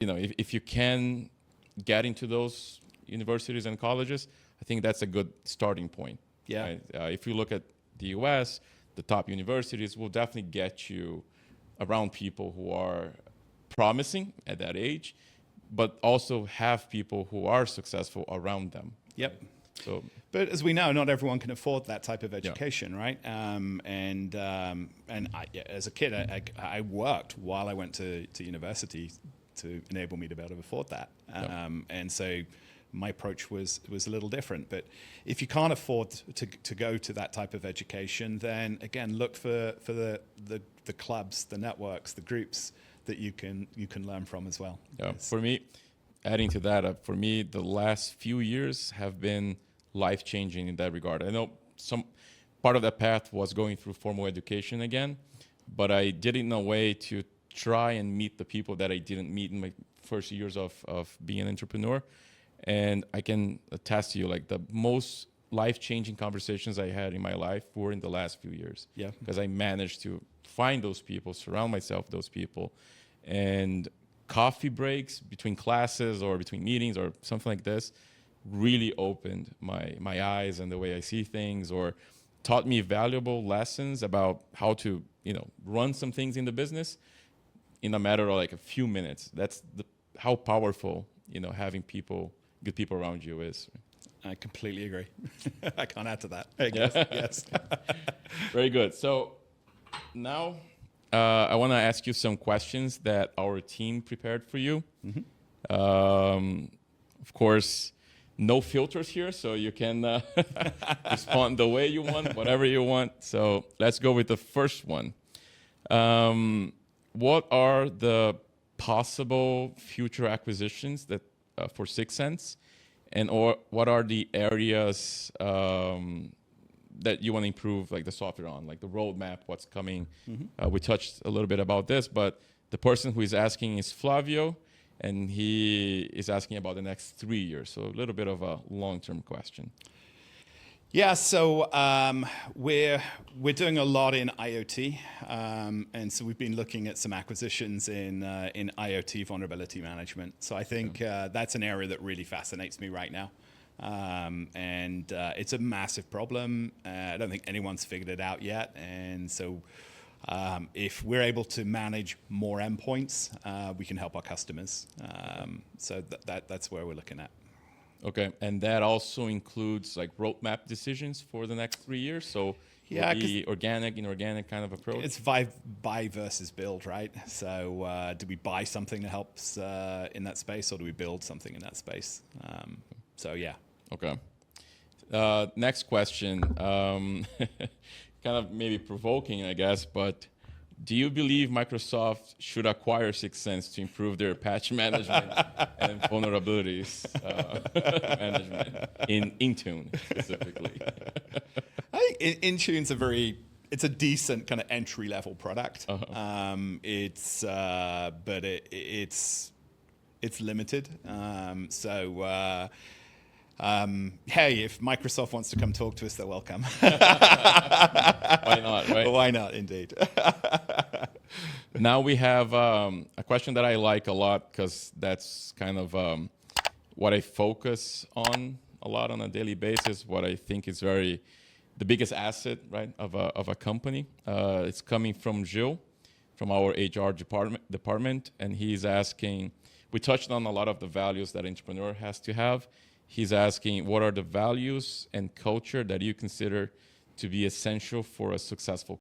if you can get into those universities and colleges, I think that's a good starting point. Yeah. Right? If you look at the US, the top universities will definitely get you around people who are promising at that age, but also have people who are successful around them. Yep. So, but as we know, not everyone can afford that type of education, right? And as a kid, I worked while I went to university to enable me to be able to afford that. And so my approach was a little different. But if you can't afford to go to that type of education, then again, look for the clubs, the networks, the groups that you can learn from as well. Yeah. For me, adding to that, for me, the last few years have been life-changing in that regard. I know some part of that path was going through formal education again, but I did it in a way to try and meet the people that I didn't meet in my first years of being an entrepreneur. And I can attest to you, like, the most life-changing conversations I had in my life were in the last few years. Yeah. Because I managed to find those people, surround myself with those people, and coffee breaks between classes or between meetings or something like this really opened my eyes and the way I see things, or taught me valuable lessons about how to, run some things in the business in a matter of like a few minutes. That's how powerful, having good people around you is. I completely agree. I can't add to that. I guess. Yes. Very good. So now I want to ask you some questions that our team prepared for you. Mm-hmm. Of course, no filters here, so you can respond the way you want, whatever you want. So let's go with the first one. What are the possible future acquisitions that for Syxsense, or what are the areas that you want to improve, like the software on, like the roadmap, what's coming? Mm-hmm. We touched a little bit about this, but the person who is asking is Flavio, and he is asking about the next 3 years. So a little bit of a long-term question. Yeah, so we're doing a lot in IoT, and so we've been looking at some acquisitions in IoT vulnerability management. So I think that's an area that really fascinates me right now, and it's a massive problem. I don't think anyone's figured it out yet, and so if we're able to manage more endpoints, we can help our customers. So that's where we're looking at. Okay, and that also includes like roadmap decisions for the next 3 years. So yeah, the organic, inorganic kind of approach. It's buy versus build, right? So do we buy something that helps in that space, or do we build something in that space? So yeah. Okay. Next question, kind of maybe provoking, I guess, but do you believe Microsoft should acquire Syxsense to improve their patch management and vulnerabilities management in Intune specifically? I think Intune's it's a decent kind of entry level product. Uh-huh. But it's limited. Hey, if Microsoft wants to come talk to us, they're welcome. Why not, right? Why not, indeed. Now we have a question that I like a lot, because that's kind of what I focus on a lot on a daily basis, what I think is the biggest asset, right, of a company. It's coming from Gilles, from our HR department, and he's asking, we touched on a lot of the values that an entrepreneur has to have. He's asking, what are the values and culture that you consider to be essential for a successful